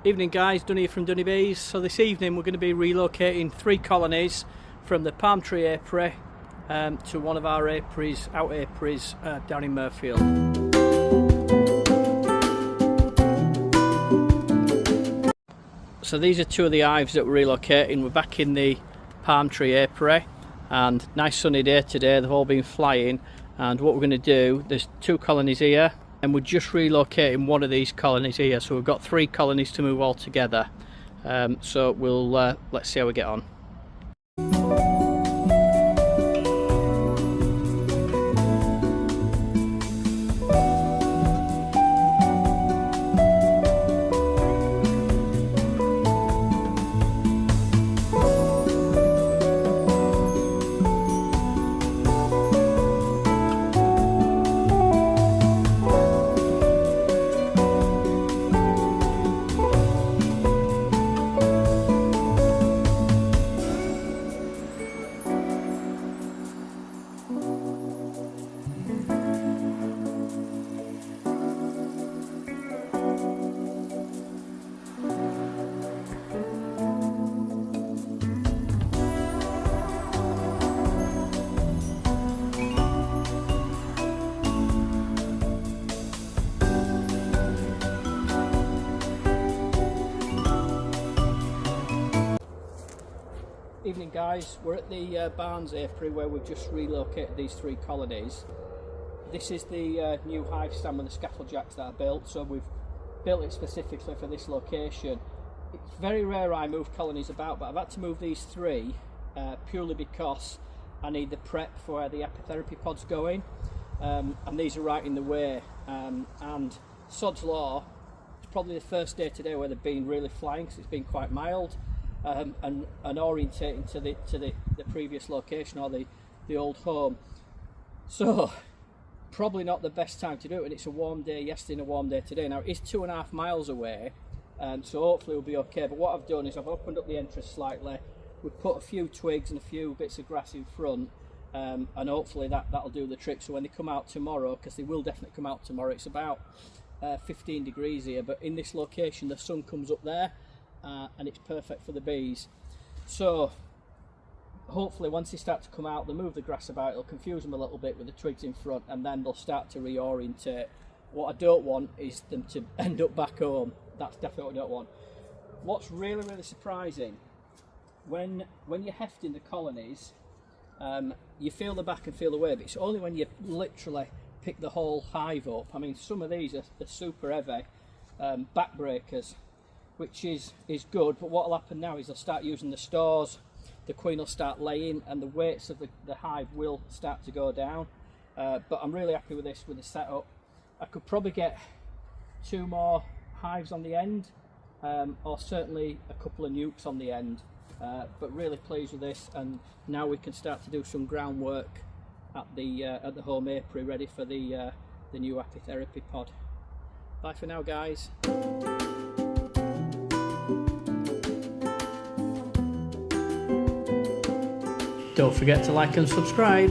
Evening guys, Dunny here from DunnyBees. So this evening we're going to be relocating 3 colonies from the palm tree apiary to one of our apiaries, out apiaries down in Murfield. So these are 2 of the hives that we're relocating. We're back in the palm tree apiary and nice sunny day today. They've all been flying, and what we're going to do, there's 2 colonies here and we're just relocating one of these colonies here, so we've got 3 colonies to move all together. So we'll let's see how we get on. Evening guys, we're at the Barnes apiary where we've just relocated these 3 colonies. This is the new hive stand with the scaffold jacks that I built, so we've built it specifically for this location. It's very rare I move colonies about, but I've had to move these 3 purely because I need the prep for where the Apitherapy Pod's going, and these are right in the way, and sod's law, it's probably the first day today where they've been really flying because it's been quite mild. And orientating to the previous location or the old home. So probably not the best time to do it, and it's a warm day yesterday and a warm day today. Now it's 2.5 miles away, so hopefully we'll be okay. But what I've done is I've opened up the entrance slightly. We've put a few twigs and a few bits of grass in front, and hopefully that'll do the trick. So when they come out tomorrow, because they will definitely come out tomorrow, it's about 15 degrees here, but in this location the sun comes up there. And it's perfect for the bees. So hopefully once they start to come out, they'll move the grass about, it'll confuse them a little bit with the twigs in front, and then they'll start to reorientate. What I don't want is them to end up back home. That's definitely what I don't want. What's really surprising, when you're hefting the colonies, you feel the back and feel the way, but it's only when you literally pick the whole hive up. I mean, some of these are super heavy backbreakers, which is good, but what will happen now is they'll start using the stores, the queen will start laying, and the weights of the hive will start to go down. But I'm really happy with this, with the setup. I could probably get 2 more hives on the end, or certainly a couple of nukes on the end, but really pleased with this, and now we can start to do some groundwork at the home apiary, ready for the new Apitherapy Pod. Bye for now guys. Don't forget to like and subscribe.